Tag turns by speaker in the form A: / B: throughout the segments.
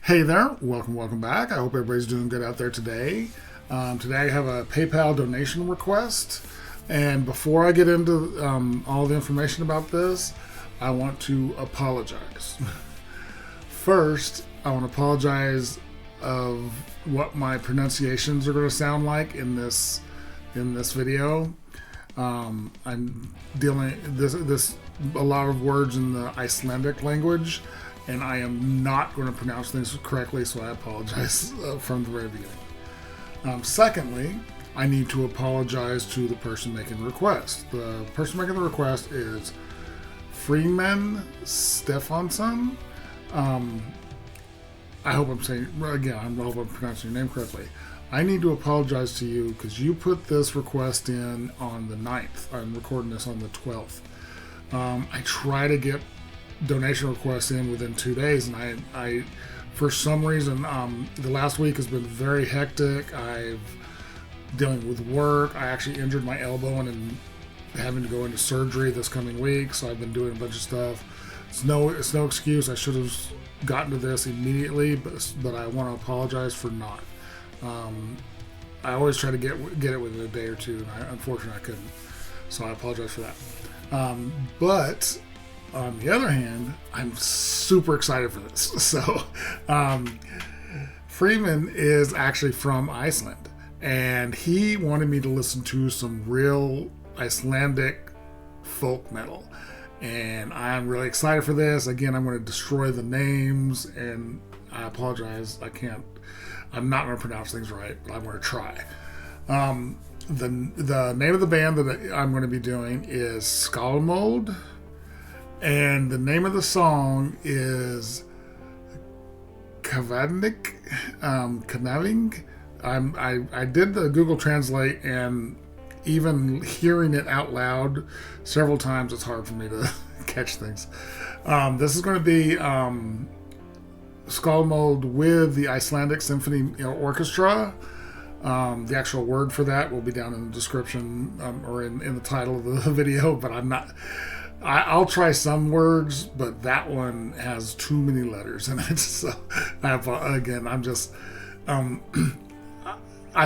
A: Hey there, welcome back. I hope everybody's doing good out there today. Today I have a PayPal donation request, and before I get into all the information about this, I want to apologize. First, I want to apologize of what my pronunciations are going to sound like in this video. I'm dealing this a lot of words in the Icelandic language, and I am not going to pronounce things correctly, so I apologize from the very beginning. Secondly, I need to apologize to the person making the request. The person making the request is Freeman Stefansson. I hope I'm saying, again, I hope I'm pronouncing your name correctly. I need to apologize to you because you put this request in on the 9th. I'm recording this on the 12th. I try to get donation requests in within 2 days, and I for some reason, the last week has been very hectic. I've dealing with work. I actually injured my elbow and am having to go into surgery this coming week, so I've been doing a bunch of stuff. It's no excuse. I should have gotten to this immediately, but I want to apologize for not. I always try to get it within a day or two, and unfortunately I couldn't. So I apologize for that. But on the other hand, I'm super excited for this. So, Freeman is actually from Iceland, and he wanted me to listen to some real Icelandic folk metal. And I'm really excited for this. Again, I'm going to destroy the names, and I apologize. I'm not going to pronounce things right, but I'm going to try. The name of the band that I'm going to be doing is Skálmöld. And the name of the song is Kvaðning. I did the Google Translate, and even hearing it out loud several times, it's hard for me to catch things. This is going to be Skálmöld with the Icelandic Symphony Orchestra. The actual word for that will be down in the description or in the title of the video, but I'll try some words, but that one has too many letters in it. So, I've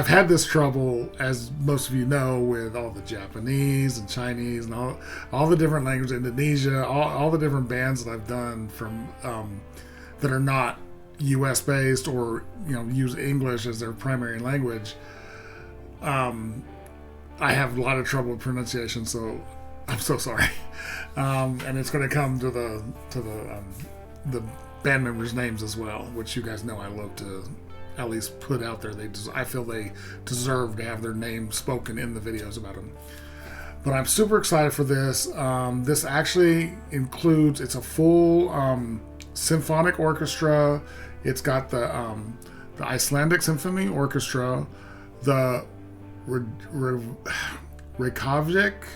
A: had this trouble, as most of you know, with all the Japanese and Chinese and all the different languages, Indonesia, all the different bands that I've done from that are not U.S. based or use English as their primary language. I have a lot of trouble with pronunciation, so I'm so sorry. And it's going to come to the band members' names as well, which you guys know I love to at least put out there. I feel they deserve to have their name spoken in the videos about them. But I'm super excited for this. This actually includes, it's a full symphonic orchestra. It's got the Icelandic Symphony Orchestra, the Reykjavik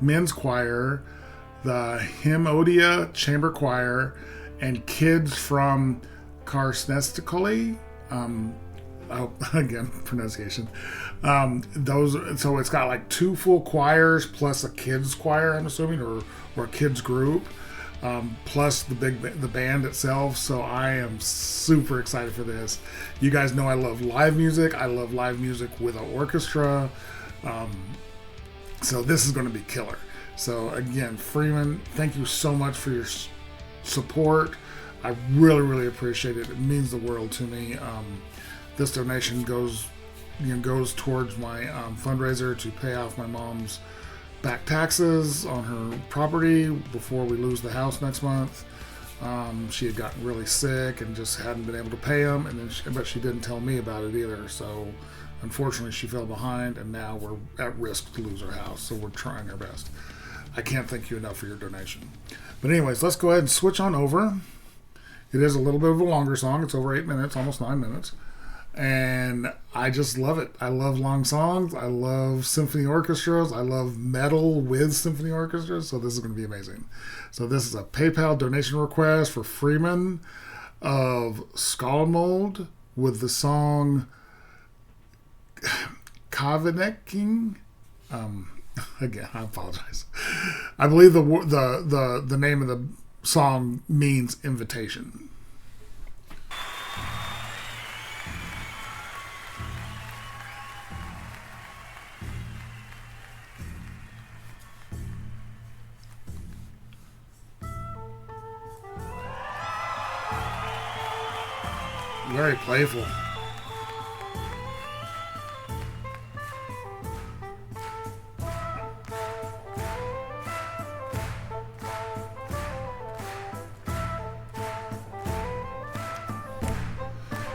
A: Men's Choir, the Himodia Chamber Choir, and kids from Karsnestikoli. Again, pronunciation. So it's got like 2 full choirs plus a kids choir, I'm assuming, or a kids group, plus the band itself. So I am super excited for this. You guys know I love live music. I love live music with an orchestra. So this is going to be killer. So again, Freeman, thank you so much for your support. I really, really appreciate it. It means the world to me. This donation goes towards my fundraiser to pay off my mom's back taxes on her property before we lose the house next month. She had gotten really sick and just hadn't been able to pay them, but she didn't tell me about it either. So unfortunately, she fell behind, and now we're at risk to lose our house. So we're trying our best. I can't thank you enough for your donation. But anyways, let's go ahead and switch on over. It is a little bit of a longer song. It's over 8 minutes, almost 9 minutes. And I just love it. I love long songs. I love symphony orchestras. I love metal with symphony orchestras. So this is going to be amazing. So this is a PayPal donation request for Freeman of Skálmöld with the song Kvaðning. Again, I apologize. I believe the name of the song means invitation. Very playful.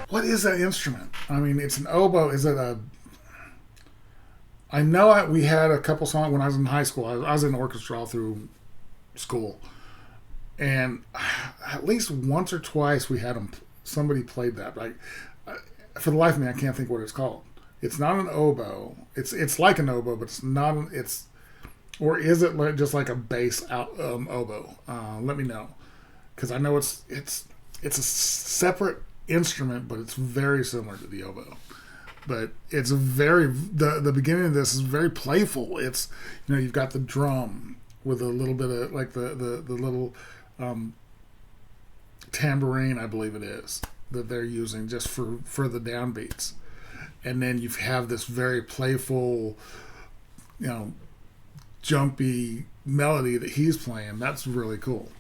A: What is that instrument? I mean, it's an oboe. Is it a... I know we had a couple songs when I was in high school. I was in orchestra all through school. And at least once or twice we had somebody played that. Like, for the life of me, I can't think what it's called. It's not an oboe. It's like an oboe, but it's not. Or is it just like a bass oboe? Let me know, because I know it's a separate instrument, but it's very similar to the oboe. But it's the beginning of this is very playful. It's, you've got the drum with a little bit of like the little tambourine, I believe it is, that they're using just for the downbeats. And then you have this very playful, jumpy melody that he's playing. That's really cool.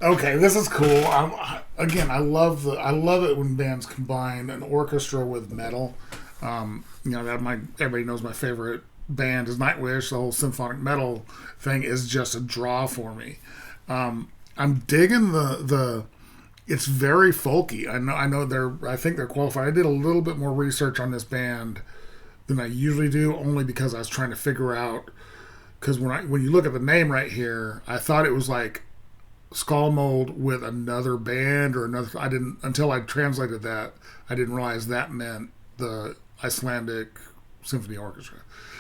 A: Okay, this is cool. I love it when bands combine an orchestra with metal. Everybody knows my favorite band is Nightwish. The whole symphonic metal thing is just a draw for me. I'm digging the. It's very folky. I think they're qualified. I did a little bit more research on this band than I usually do, only because I was trying to figure out. Because when you look at the name right here, I thought it was like Skálmöld with another band or another. I didn't, until I translated that, I didn't realize that meant the Icelandic Symphony Orchestra.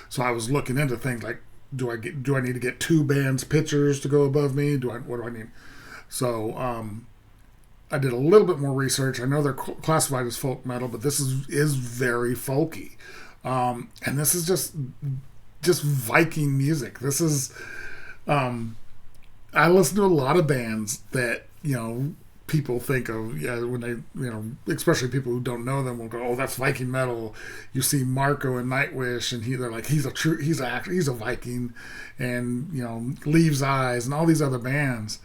A: So I was looking into things like, do I need to get two bands pictures to go above me? What do I need? So I did a little bit more research. I know they're classified as folk metal, but this is very folky, and this is just Viking music. This is. I listen to a lot of bands that, people think of, when they, especially people who don't know them will go, oh, that's Viking metal. You see Marco and Nightwish, and they're like, he's a Viking, and, Leaves' Eyes, and all these other bands,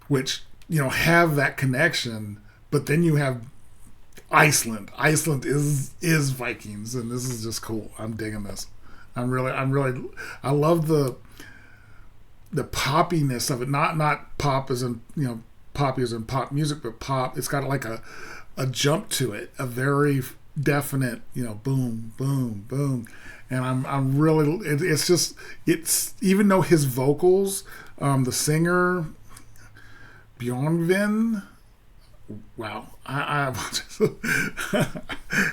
A: which, have that connection, but then you have Iceland. Iceland is Vikings, and this is just cool. I'm digging this. I love the poppiness of it, not pop as in poppy as in pop music, but pop. It's got like a jump to it, a very definite boom, boom, boom, and I'm really. It's even though his vocals, the singer Björnvin. Wow, I apologize.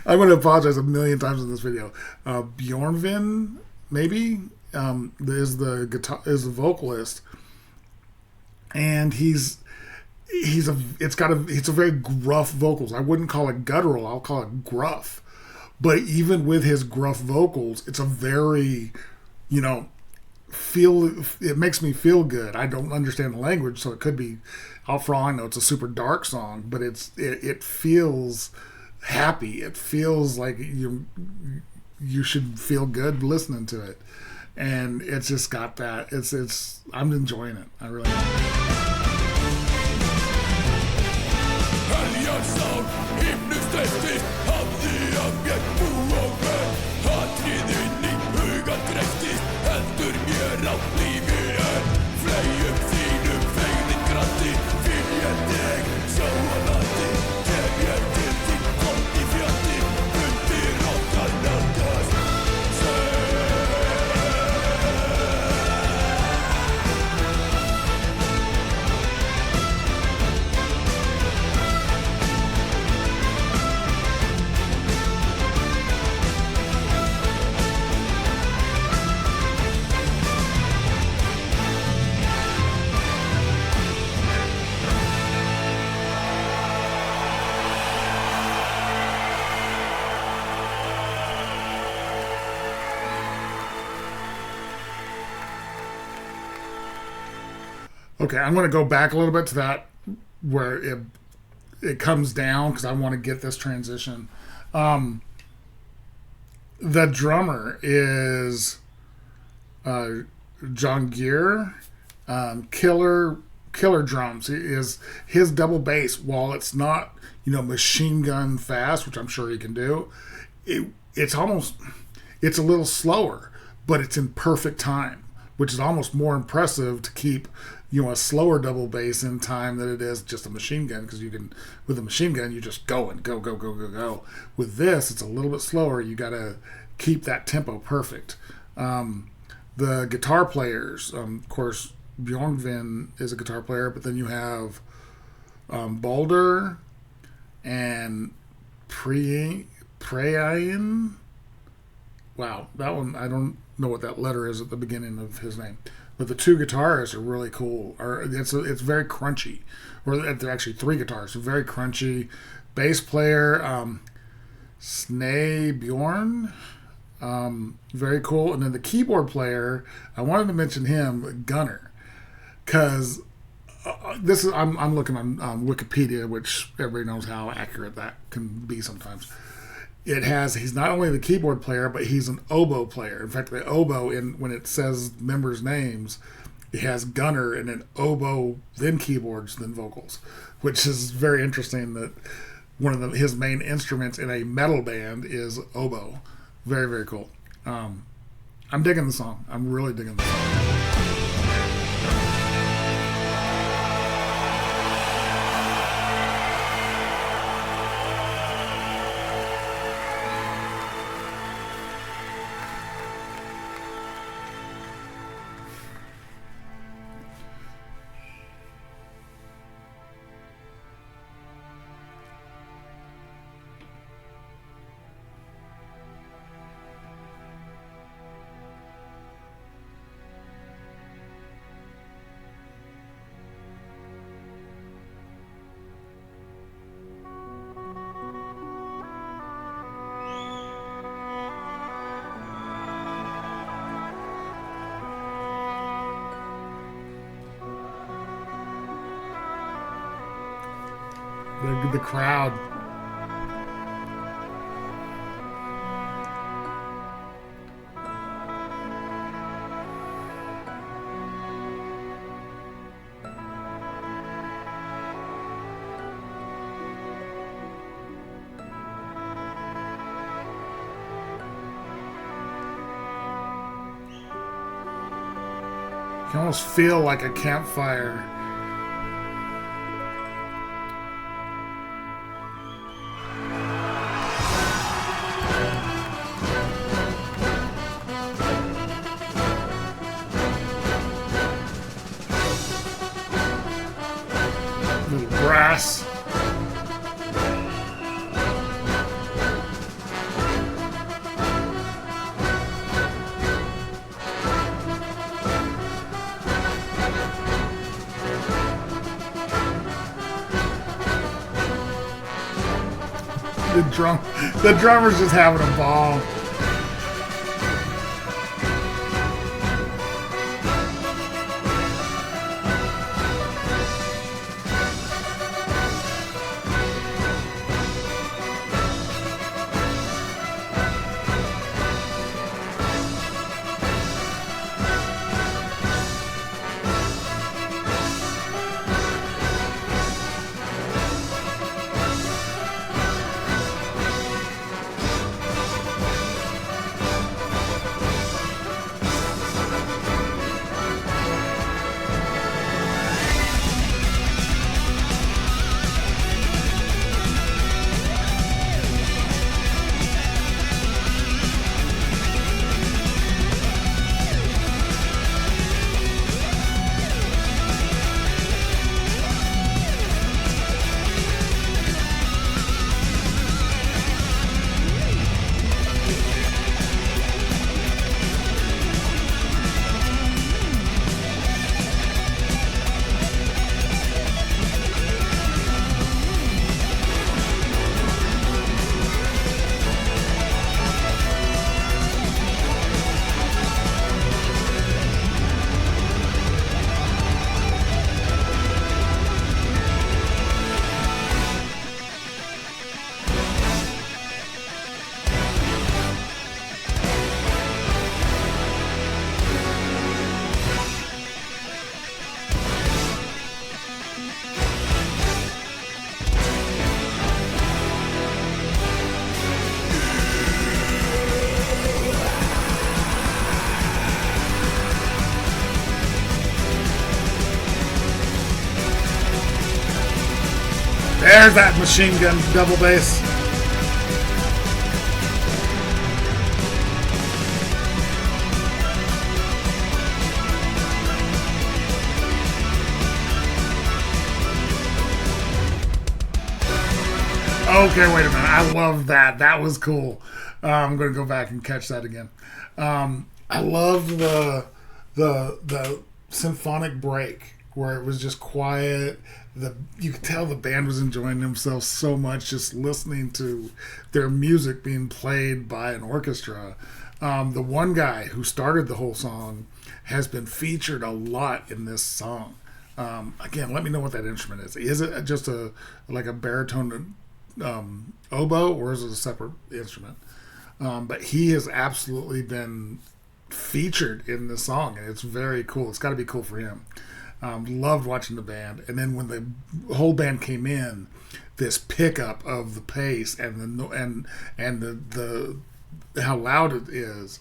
A: I'm going to apologize a million times in this video. Björnvin, maybe. Is the vocalist, and it's a very gruff vocals. I wouldn't call it guttural, I'll call it gruff. But even with his gruff vocals, it's a very, it makes me feel good. I don't understand the language, so it could be, for all I know, it's a super dark song, but it feels happy. It feels like you should feel good listening to it. And it's just got that. I'm enjoying it. I really am. Okay, I'm going to go back a little bit to that where it comes down because I want to get this transition. The drummer is John Gear, killer drums. Is his double bass, while it's not machine gun fast, which I'm sure he can do, it's a little slower, but it's in perfect time, which is almost more impressive to keep a slower double bass in time than it is just a machine gun, because with a machine gun you just go and go go go go go. With this, it's a little bit slower. You got to keep that tempo perfect. The guitar players, of course, Bjornvin is a guitar player, but then you have Balder and Preain. Wow, that one, I don't know what that letter is at the beginning of his name. But the two guitarists are really cool. It's very crunchy. Or they're actually three guitars, so very crunchy. Bass player, Snay Bjorn, very cool. And then the keyboard player, I wanted to mention him, Gunnar, because I'm looking on Wikipedia, which everybody knows how accurate that can be sometimes. He's not only the keyboard player, but he's an oboe player. In fact, the oboe, when it says members' names, it has Gunnar and then oboe, then keyboards, then vocals, which is very interesting that one of his main instruments in a metal band is oboe. Very, very cool. I'm digging the song. I'm really digging the song. The crowd. You can almost feel like a campfire. Brass. The drummer's just having a ball. There's that machine gun double bass. Okay, wait a minute. I love that. That was cool. I'm going to go back and catch that again. I loved the symphonic break where it was just quiet. You could tell the band was enjoying themselves so much just listening to their music being played by an orchestra. The one guy who started the whole song has been featured a lot in this song. Again, let me know what that instrument is. Is it just like a baritone oboe, or is it a separate instrument? But he has absolutely been featured in the song, and it's very cool. It's got to be cool for him. Loved watching the band, and then when the whole band came in, this pickup of the pace and the how loud it is,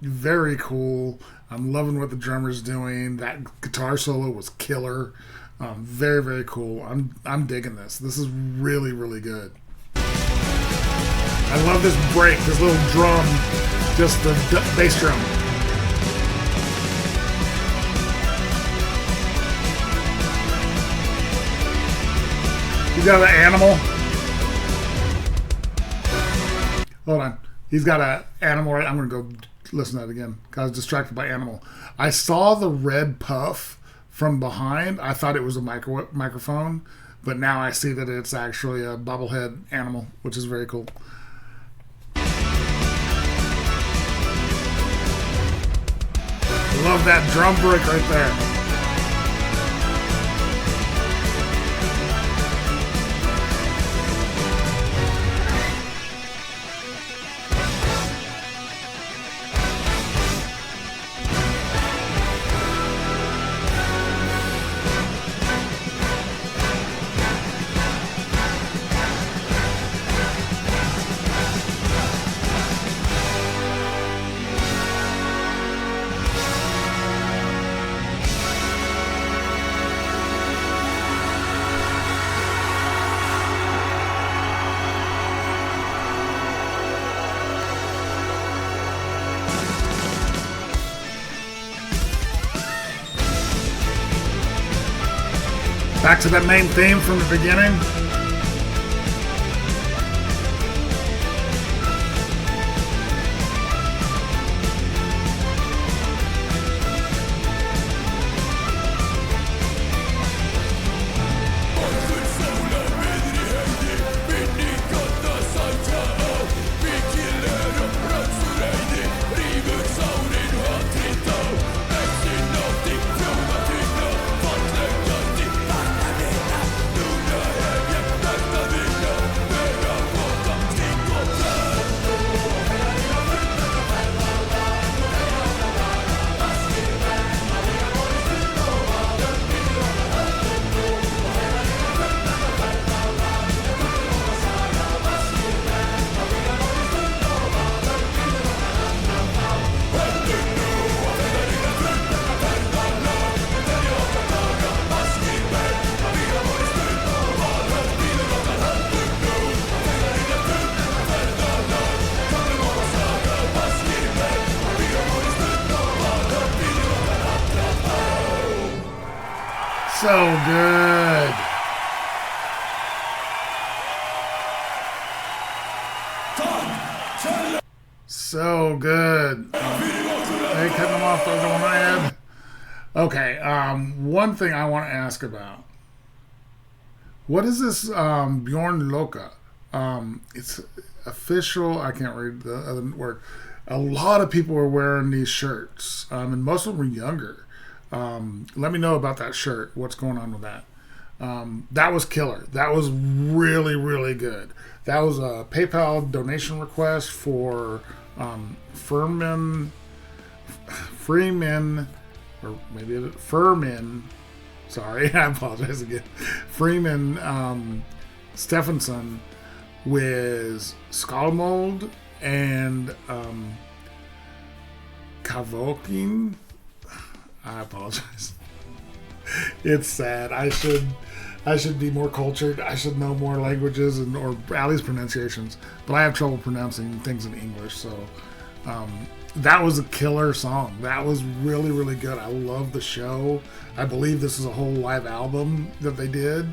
A: very cool. I'm loving what the drummer's doing. That guitar solo was killer. Very, very cool. I'm digging this. This is really, really good. I love this break, this little drum, just the bass drum. He's got an animal. Hold on. He's got an animal, right? I'm going to go listen to that again. I was distracted by animal. I saw the red puff from behind. I thought it was a microphone, but now I see that it's actually a bobblehead animal, which is very cool. Love that drum break right there. Back to that main theme from the beginning. So good. So good. Hey, cutting them off, those on my head. Okay, one thing I want to ask about. What is this Bjorn Loka? It's official. I can't read the other word. A lot of people are wearing these shirts, and most of them are younger. Let me know about that shirt. What's going on with that? That was killer. That was really, really good. That was a PayPal donation request for Freeman, or maybe Furman. Sorry, I apologize again. Freeman Stephenson with Skálmöld and Kvaðning. I apologize. It's sad. I I should be more cultured. I should know more languages and or at least pronunciations. But I have trouble pronouncing things in English. So that was a killer song. That was really, really good. I love the show. I believe this is a whole live album that they did.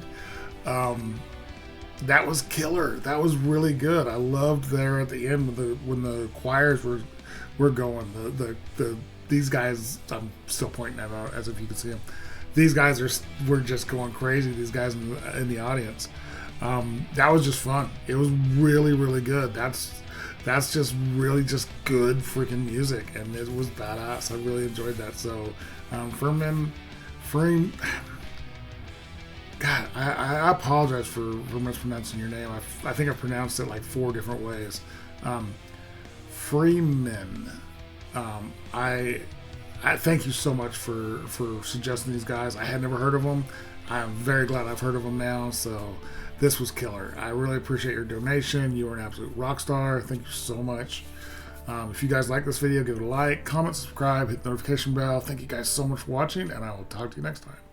A: That was killer. That was really good. I loved there at the end when the choirs were going. These guys, I'm still pointing at as if you can see them. These guys were just going crazy. These guys in the audience. That was just fun. It was really, really good. That's just really just good freaking music, and it was badass. I really enjoyed that. So, Freeman, God, I apologize for mispronouncing your name. I think I've pronounced it like 4 different ways. Freeman. I thank you so much for suggesting these guys. I had never heard of them. I'm very glad I've heard of them now. So this was killer. I really appreciate your donation. You are an absolute rock star. Thank you so much. If you guys like this video, give it a like, comment, subscribe, hit the notification bell. Thank you guys so much for watching, and I will talk to you next time.